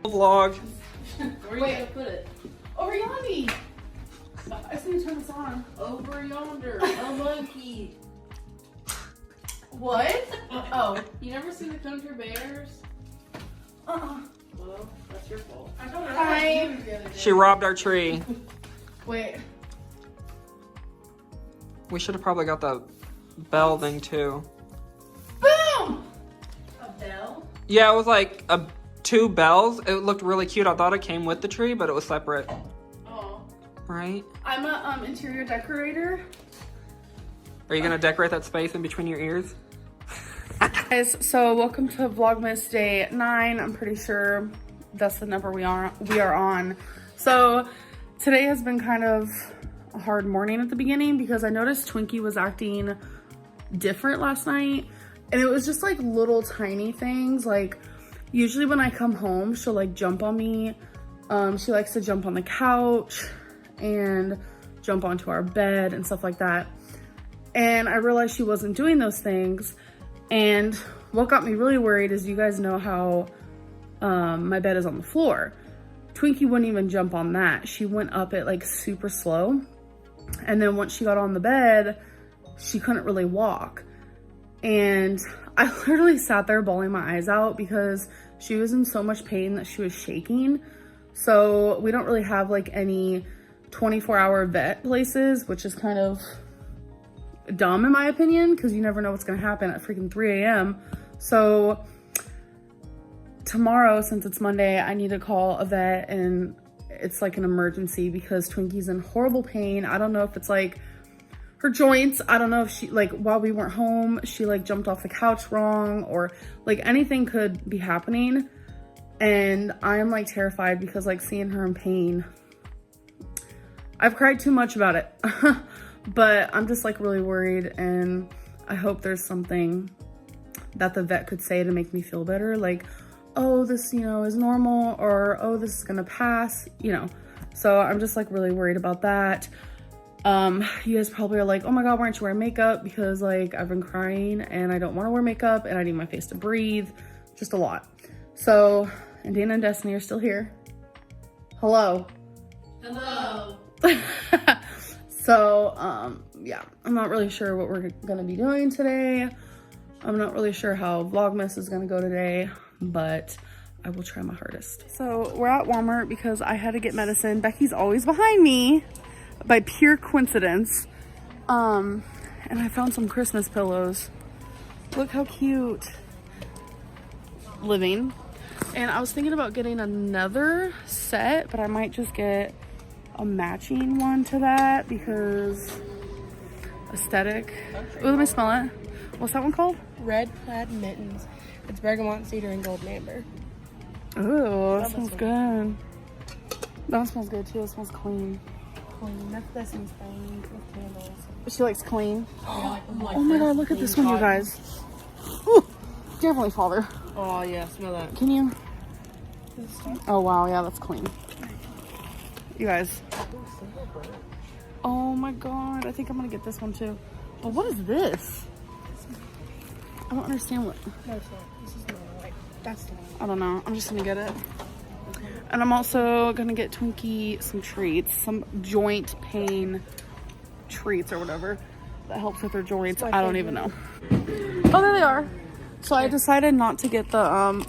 Vlog. Where are you gonna put it? Over yonder. I just need to turn this on. Over yonder. A monkey. What? Oh. You never seen the Country Bears? Well, that's your fault. I told her hi. She robbed our tree. Wait. We should have probably got the bell thing too. Boom! A bell? Yeah, it was like two bells. It looked really cute. I thought it came with the tree, but it was separate. Oh. Right? I'm a interior decorator. Are you gonna decorate that space in between your ears? Guys, so welcome to Vlogmas Day 9. I'm pretty sure that's the number we are on. So today has been kind of a hard morning at the beginning because I noticed Twinkie was acting different last night, and it was just like little tiny things. Like usually when I come home, she'll like jump on me. She likes to jump on the couch and jump onto our bed and stuff like that. And I realized she wasn't doing those things. And what got me really worried is, you guys know how my bed is on the floor. Twinkie wouldn't even jump on that. She went up it like super slow. And then once she got on the bed, she couldn't really walk. And I literally sat there bawling my eyes out because she was in so much pain that she was shaking. So we don't really have like any 24-hour vet places, which is kind of dumb in my opinion, because you never know what's gonna happen at freaking 3 a.m. So tomorrow, since it's Monday, I need to call a vet, and it's like an emergency because Twinkie's in horrible pain. I don't know if it's like her joints. I don't know if she, like, while we weren't home, she like jumped off the couch wrong, or like anything could be happening. And I am like terrified because like seeing her in pain, I've cried too much about it. But I'm just like really worried, and I hope there's something that the vet could say to make me feel better. Like, oh, this, you know, is normal, or oh, this is gonna pass, you know. So I'm just like really worried about that. You guys probably are like, oh my God, why aren't you wearing makeup? Because like I've been crying and I don't want to wear makeup and I need my face to breathe. Just a lot. So, and Dana and Destiny are still here. Hello. Hello. So, yeah, I'm not really sure what we're gonna be doing today. I'm not really sure how Vlogmas is gonna go today, but I will try my hardest. So we're at Walmart because I had to get medicine. Becky's always behind me by pure coincidence. And I found some Christmas pillows. Look how cute. Living. And I was thinking about getting another set, but I might just get a matching one to that because aesthetic. Ooh, let me smell it. What's that one called? Red Plaid Mittens. It's bergamot, cedar, and golden amber. Ooh, that smells good. That one smells good too. It smells clean. Clean. That's this in Spain with candles. She likes clean. Yeah, Oh my God, look at this one, you guys. Ooh, definitely father. Oh yeah, smell that. Can you? Oh wow, yeah, that's clean. You guys. Oh my God, I think I'm gonna get this one too. But what is this? I don't understand what. No, it's not. This is not white. That's the one. I don't know. I'm just gonna get it. And I'm also gonna get Twinkie some treats, some joint pain treats or whatever that helps with her joints. I don't even know. Oh, there they are. So I decided not to get the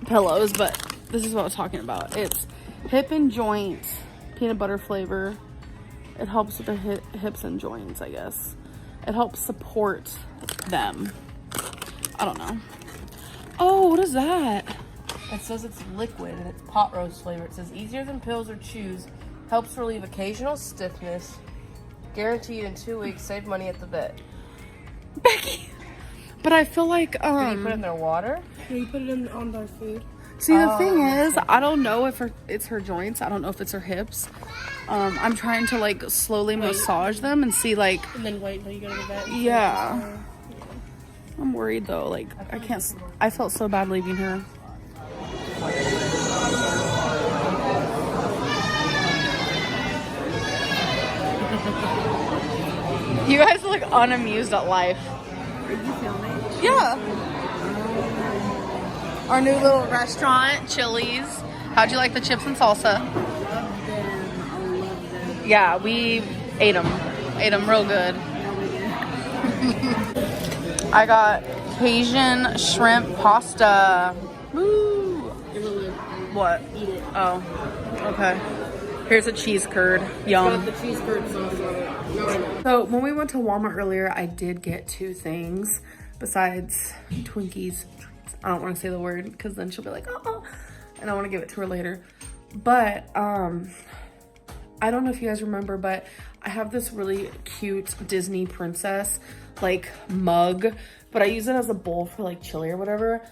pillows, but this is what I was talking about. It's hip and joint peanut butter flavor. It helps with the hips and joints, I guess. It helps support them. I don't know. Oh, what is that? It says it's liquid and it's pot roast flavor. It says easier than pills or chews. Helps relieve occasional stiffness. Guaranteed in 2 weeks. Save money at the vet. Becky. But I feel like Can you put it in their water? Yeah, you put it on their food. See, the thing is, I don't know if it's her joints. I don't know if it's her hips. I'm trying to like slowly massage them and see like. And then wait until you go to the vet. Yeah. I'm worried though. Like I can't. I felt so bad leaving her. You guys look unamused at life. Are you filming? Yeah. Our new little restaurant, Chili's. How'd you like the chips and salsa? Love them. I love them. Yeah, we ate them. Ate them real good. I got Cajun shrimp pasta. Woo! What? Eat it. Oh, okay. Here's a cheese curd. Yum. The cheese curd sauce on it. No, I know. So when we went to Walmart earlier, I did get 2 things besides Twinkies. I don't want to say the word because then she'll be like, oh, and I want to give it to her later. But I don't know if you guys remember, but I have this really cute Disney princess like mug, but I use it as a bowl for like chili or whatever.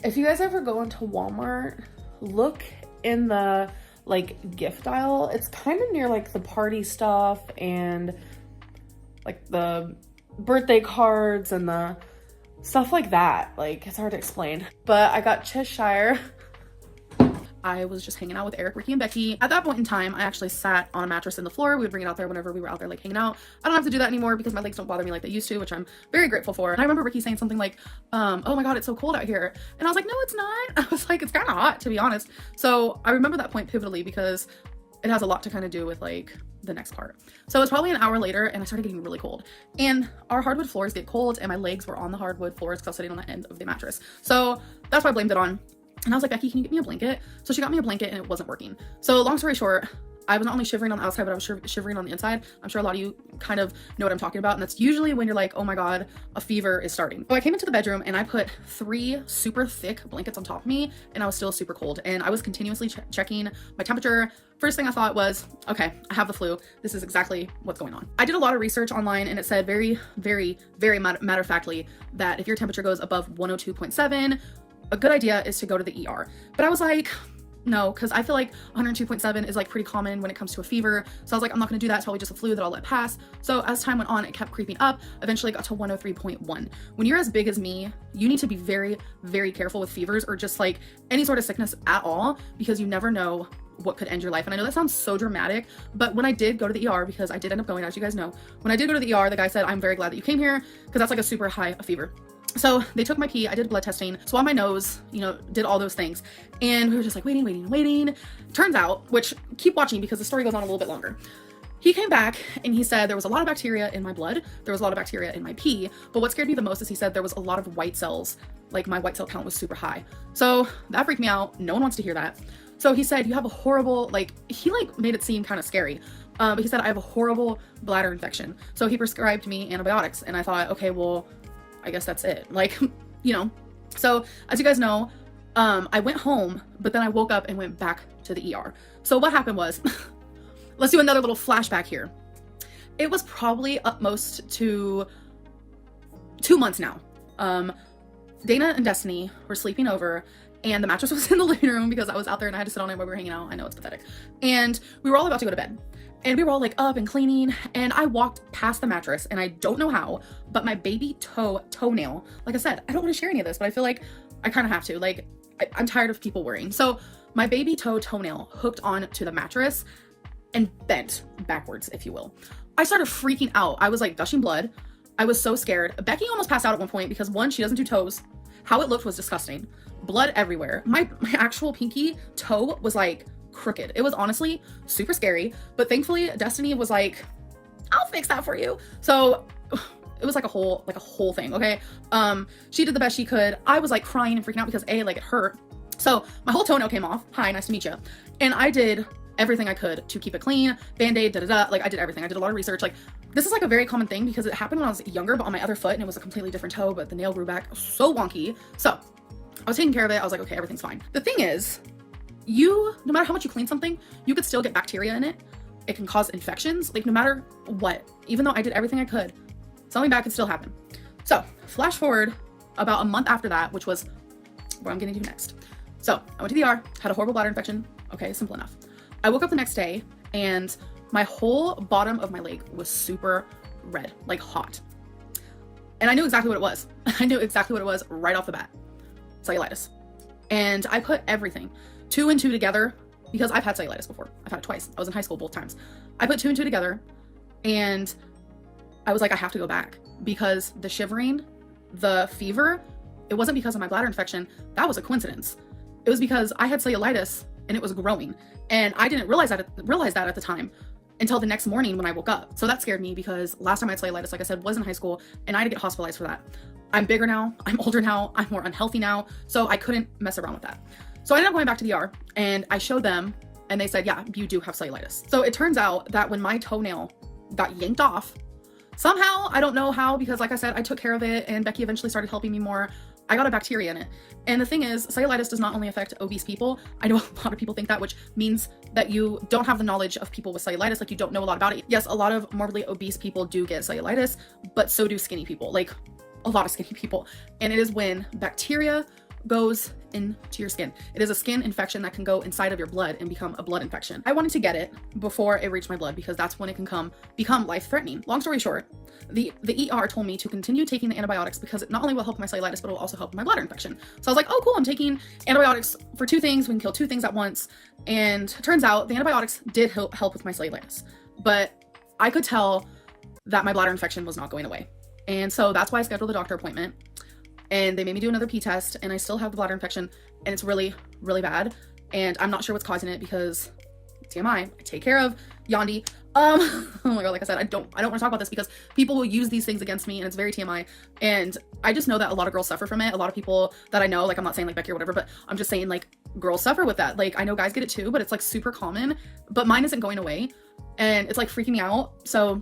If you guys ever go into Walmart, look in the like gift aisle. It's kind of near like the party stuff and like the birthday cards and the stuff like that. Like, it's hard to explain, but I got Cheshire. I was just hanging out with Eric, Ricky, and Becky. At that point in time, I actually sat on a mattress in the floor. We would bring it out there whenever we were out there like hanging out. I don't have to do that anymore because my legs don't bother me like they used to, which I'm very grateful for. And I remember Ricky saying something like, oh my God, it's so cold out here. And I was like, no, it's not. I was like, it's kind of hot, to be honest. So I remember that point pivotally because it has a lot to kind of do with like the next part. So it was probably an hour later and I started getting really cold. And our hardwood floors get cold and my legs were on the hardwood floors because I was sitting on the end of the mattress. So that's why I blamed it on. And I was like, Becky, can you get me a blanket? So she got me a blanket and it wasn't working. So long story short, I was not only shivering on the outside, but I was shivering on the inside. I'm sure a lot of you kind of know what I'm talking about. And that's usually when you're like, oh my God, a fever is starting. So I came into the bedroom and I put 3 super thick blankets on top of me and I was still super cold. And I was continuously checking my temperature. First thing I thought was, okay, I have the flu. This is exactly what's going on. I did a lot of research online and it said very, very, very matter-of-factly that if your temperature goes above 102.7, a good idea is to go to the ER. But I was like, no, because I feel like 102.7 is like pretty common when it comes to a fever. So I was like, I'm not gonna do that. It's probably just a flu that I'll let pass. So as time went on, it kept creeping up. Eventually it got to 103.1. When you're as big as me, you need to be very, very careful with fevers or just like any sort of sickness at all, because you never know what could end your life. And I know that sounds so dramatic, but when I did go to the ER, because I did end up going, as you guys know, when I did go to the ER, the guy said, I'm very glad that you came here because that's like a super high fever. So they took my pee, I did blood testing, swabbed my nose, you know, did all those things. And we were just like waiting. Turns out, which keep watching because the story goes on a little bit longer. He came back and he said there was a lot of bacteria in my blood, there was a lot of bacteria in my pee, but what scared me the most is he said there was a lot of white cells, like my white cell count was super high. So that freaked me out, no one wants to hear that. So he said, you have a horrible, like, he like made it seem kind of scary. But he said, I have a horrible bladder infection. So he prescribed me antibiotics and I thought, okay, well, I guess that's it. Like, you know, so as you guys know, I went home, but then I woke up and went back to the ER. So what happened was, let's do another little flashback here. It was probably up most to 2 months now. Dana and Destiny were sleeping over and the mattress was in the living room because I was out there and I had to sit on it while we were hanging out. I know it's pathetic. And we were all about to go to bed. And we were all like up and cleaning and I walked past the mattress and I don't know how, but my baby toenail, like I said, I don't want to share any of this, but I feel like I kind of have to, like, I'm tired of people worrying. So my baby toenail hooked on to the mattress and bent backwards, if you will. I started freaking out. I was like gushing blood. I was so scared. Becky almost passed out at one point because one, she doesn't do toes. How it looked was disgusting. Blood everywhere. My actual pinky toe was like crooked. It was honestly super scary, but thankfully Destiny was like, I'll fix that for you. So it was like a whole thing. Okay. She did the best she could. I was like crying and freaking out because like it hurt. So my whole toenail came off. Hi, nice to meet you. And I did everything I could to keep it clean, band-aid, like I did everything. I did a lot of research. Like this is like a very common thing because it happened when I was younger, but on my other foot and it was a completely different toe, but the nail grew back so wonky. So I was taking care of it. I was like, okay, everything's fine. The thing is, no matter how much you clean something, you could still get bacteria in it. It can cause infections, like no matter what. Even though I did everything I could, something bad could still happen. So flash forward about a month after that, which was what I'm getting to next. So I went to the ER, had a horrible bladder infection. Okay, simple enough. I woke up the next day and my whole bottom of my leg was super red, like hot. And I knew exactly what it was. I knew exactly what it was right off the bat. Cellulitis. And I put everything, 2 and 2 together, because I've had cellulitis before. I've had it twice. I was in high school both times. I put 2 and 2 together and I was like, I have to go back because the shivering, the fever, it wasn't because of my bladder infection. That was a coincidence. It was because I had cellulitis and it was growing. And I didn't realize that at the time until the next morning when I woke up. So that scared me because last time I had cellulitis, like I said, was in high school, and I had to get hospitalized for that. I'm bigger now, I'm older now, I'm more unhealthy now, so I couldn't mess around with that. So I ended up going back to the ER, and I showed them, and they said, yeah, you do have cellulitis. So it turns out that when my toenail got yanked off, somehow, I don't know how, because like I said, I took care of it, and Becky eventually started helping me more, I got a bacteria in it. And the thing is, cellulitis does not only affect obese people. I know a lot of people think that, which means that you don't have the knowledge of people with cellulitis, like you don't know a lot about it. Yes, a lot of morbidly obese people do get cellulitis, but so do skinny people, like a lot of skinny people. And it is when bacteria goes into your skin. It is a skin infection that can go inside of your blood and become a blood infection. I wanted to get it before it reached my blood because that's when it can become life-threatening. Long story short, the ER told me to continue taking the antibiotics because it not only will help my cellulitis, but it will also help my bladder infection. So I was like, oh cool, I'm taking antibiotics for 2 things. We can kill 2 things at once. And it turns out the antibiotics did help with my cellulitis, but I could tell that my bladder infection was not going away. And so that's why I scheduled a doctor appointment. And they made me do another pee test, and I still have the bladder infection, and it's really, really bad. And I'm not sure what's causing it because TMI, I take care of Yandi. Oh my god, like I said, I don't want to talk about this because people will use these things against me, and it's very TMI. And I just know that a lot of girls suffer from it. A lot of people that I know, like I'm not saying like Becky or whatever, but I'm just saying like girls suffer with that. Like I know guys get it too, but it's like super common. But mine isn't going away, and it's like freaking me out. So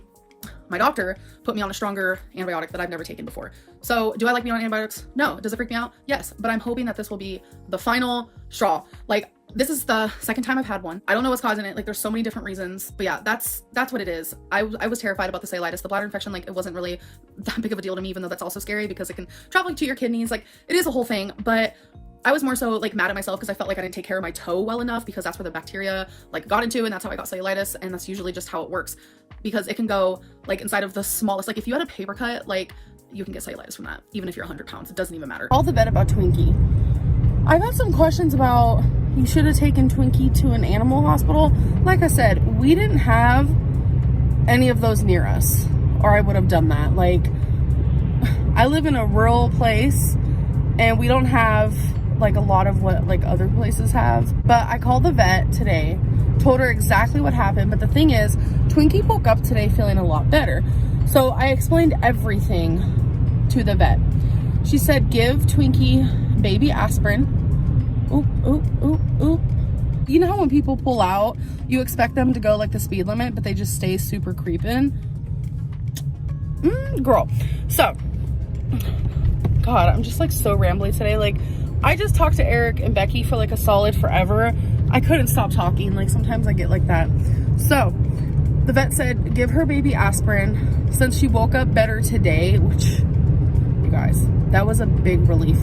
my doctor put me on a stronger antibiotic that I've never taken before. So do I like being on antibiotics? No. Does it freak me out? Yes. But I'm hoping that this will be the final straw. Like this is the second time I've had one. I don't know what's causing it. Like there's so many different reasons, but yeah, that's what it is. I was terrified about the cellulitis, the bladder infection. Like it wasn't really that big of a deal to me, even though that's also scary because it can travel to your kidneys. Like it is a whole thing, but I was more so like mad at myself because I felt like I didn't take care of my toe well enough because that's where the bacteria like got into, and that's how I got cellulitis. And that's usually just how it works because it can go like inside of the smallest, like if you had a paper cut, like you can get cellulitis from that, even if you're 100 pounds, it doesn't even matter. All the vet about Twinkie. I've had some questions about you should have taken Twinkie to an animal hospital. Like I said, we didn't have any of those near us, or I would have done that. Like I live in a rural place and we don't have like a lot of what like other places have. But I called the vet today, told her exactly what happened. But the thing is, Twinkie woke up today feeling a lot better. So I explained everything to the vet. She said, give Twinkie baby aspirin. Oop, oop, oop, oop. You know how when people pull out, you expect them to go like the speed limit, but they just stay super creeping? Girl. So, God, I'm just like so rambly today. Like, I just talked to Eric and Becky for like a solid forever. I couldn't stop talking. Like sometimes I get like that. So the vet said, give her baby aspirin. Since she woke up better today, which you guys, that was a big relief.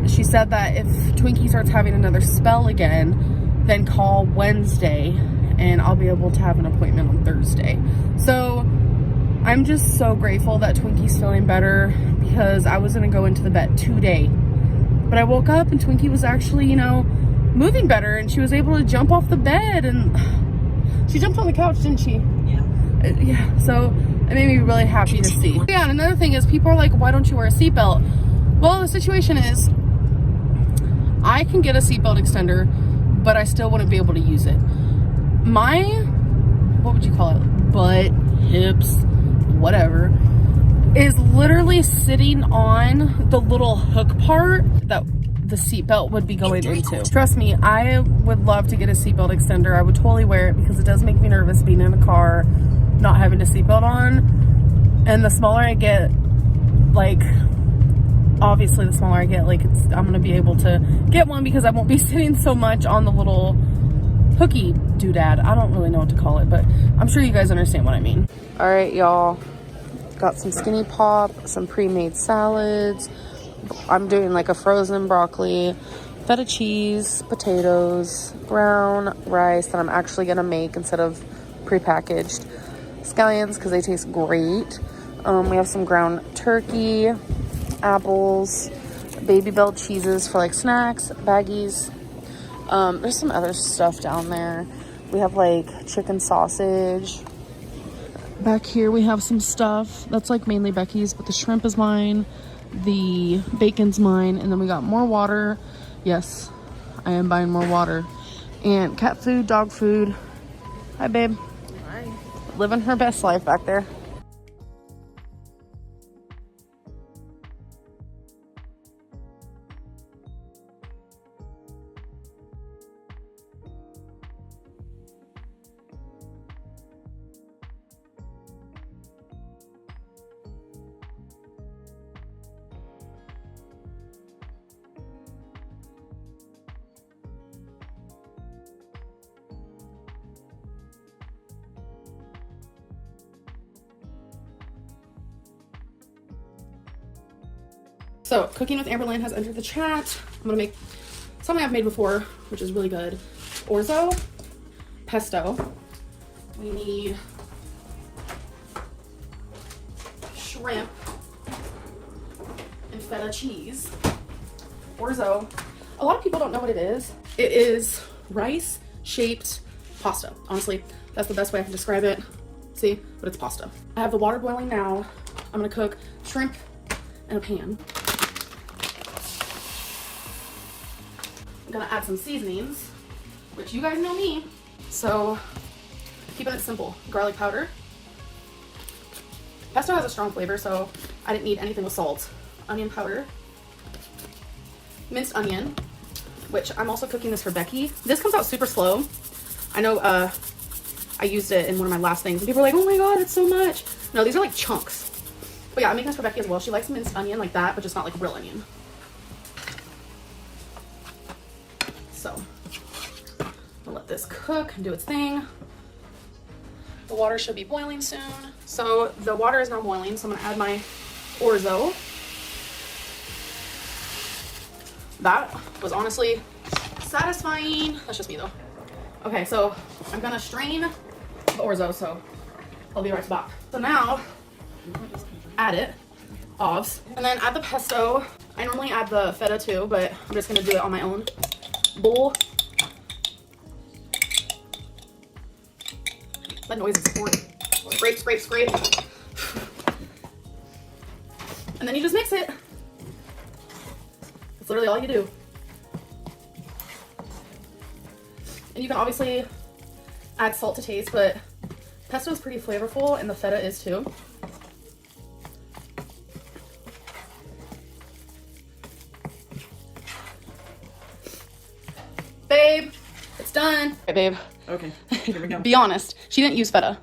She said that if Twinkie starts having another spell again, then call Wednesday and I'll be able to have an appointment on Thursday. So I'm just so grateful that Twinkie's feeling better because I was gonna go into the vet today. But I woke up and Twinkie was actually, you know, moving better and she was able to jump off the bed and she jumped on the couch, didn't she? Yeah. Yeah, so it made me really happy to see. Yeah, and another thing is people are like, why don't you wear a seatbelt? Well, the situation is I can get a seatbelt extender, but I still wouldn't be able to use it. My, what would you call it? Butt, hips, whatever, is literally sitting on the little hook part that the seatbelt would be going into. Trust me, I would love to get a seatbelt extender. I would totally wear it because it does make me nervous being in a car, not having a seatbelt on. And the smaller I get, like, obviously the smaller I get, like I'm gonna be able to get one because I won't be sitting so much on the little hooky doodad. I don't really know what to call it, but I'm sure you guys understand what I mean. All right, y'all. Got some skinny pop, some pre-made salads. I'm doing like a frozen broccoli, feta cheese, potatoes, brown rice that I'm actually gonna make instead of prepackaged scallions because they taste great. We have some ground turkey, apples, Baby Bell cheeses for like snacks, baggies. There's some other stuff down there. We have like chicken sausage. Back here we have some stuff that's like mainly Becky's, but the shrimp is mine, the bacon's mine, and then we got more water. Yes, I am buying more water. And cat food, dog food. Hi, babe. Hi. Living her best life back there. So, cooking with Amberlynn has entered the chat. I'm gonna make something I've made before, which is really good. Orzo, pesto. We need shrimp and feta cheese. Orzo. A lot of people don't know what it is. It is rice-shaped pasta. Honestly, that's the best way I can describe it. See? But it's pasta. I have the water boiling now. I'm gonna cook shrimp in a pan. I'm gonna add some seasonings, which you guys know me. So, keeping it simple. Garlic powder. Pesto has a strong flavor, so I didn't need anything with salt. Onion powder. Minced onion, which I'm also cooking this for Becky. This comes out super slow. I know I used it in one of my last things, and people were like, oh my god, it's so much. No, these are like chunks. But yeah, I'm making this for Becky as well. She likes minced onion like that, but just not like real onion. So, I'll let this cook and do its thing. The water should be boiling soon. So the water is now boiling, so I'm gonna add my orzo. That was honestly satisfying. That's just me though. Okay, so I'm gonna strain the orzo, so I'll be right back. So now, add it, ovs, and then add the pesto. I normally add the feta too, but I'm just gonna do it on my own bowl. That noise is boring. Scrape, scrape, scrape. And then you just mix it. That's literally all you do. And you can obviously add salt to taste, but pesto is pretty flavorful and the feta is too. Babe, it's done. Okay, babe. Okay, here we go. Be honest, she didn't use feta.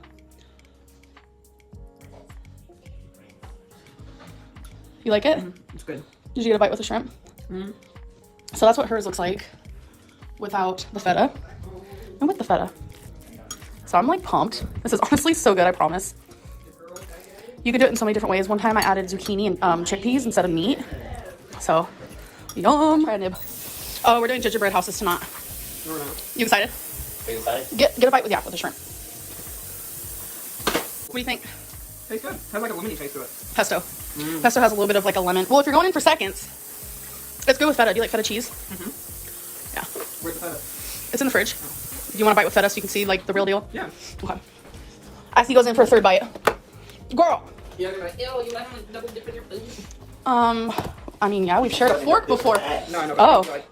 You like it? It's good. Did you get a bite with the shrimp? So that's what hers looks like without the feta and with the feta. So I'm like pumped. This is honestly so good, I promise. You can do it in so many different ways. One time I added zucchini and chickpeas instead of meat. So, yum. Try a nib. Oh, we're doing gingerbread houses tonight. No, we're not. You excited? Are you excited? Get a bite with the shrimp. What do you think? Tastes good. Has like a lemony taste to it. Pesto. Pesto has a little bit of like a lemon. Well, if you're going in for seconds, it's good with feta. Do you like feta cheese? Yeah. Where's the feta? It's in the fridge. Do you want to bite with feta so you can see like the real deal? Yeah. Okay. As he goes in for a third bite. Girl. Yeah, they're like, ew, you let him double dip in your food. I mean, yeah, we've shared a fork before. No, I know. Oh. Like,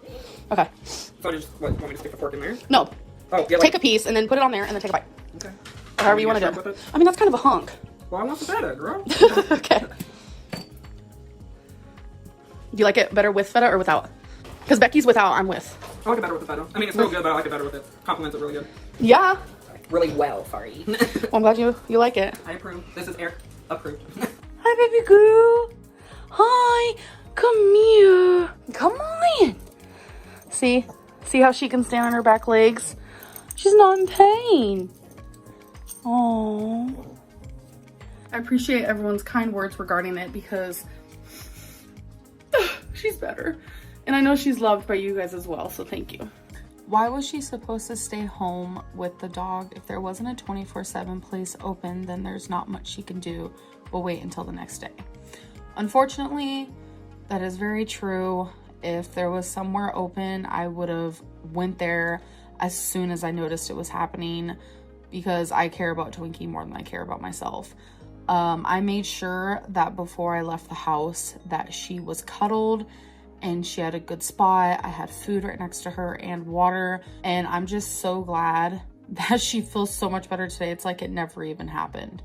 Okay. so just what, want me to stick the fork in there? No. Oh, yeah. Take a piece and then put it on there and then take a bite. Okay. Or however you want to do it. I mean, that's kind of a hunk. Well, I want the feta, girl. Okay. Do you like it better with feta or without? Because Becky's without, I'm with. I like it better with the feta. I mean, it's real good, but I like it better with it. Compliments it really good. Yeah. Really well, sorry. Well, I'm glad you like it. I approve. This is Eric approved. Hi, baby girl. Hi. Come here. Come on. See? See how she can stand on her back legs? She's not in pain. Oh. I appreciate everyone's kind words regarding it because she's better. And I know she's loved by you guys as well, so thank you. Why was she supposed to stay home with the dog? If there wasn't a 24/7 place open, then there's not much she can do but wait until the next day. Unfortunately, that is very true. If there was somewhere open, I would have went there as soon as I noticed it was happening because I care about Twinkie more than I care about myself. I made sure that before I left the house that she was cuddled and she had a good spot. I had food right next to her and water, and I'm just so glad that she feels so much better today. It's like it never even happened.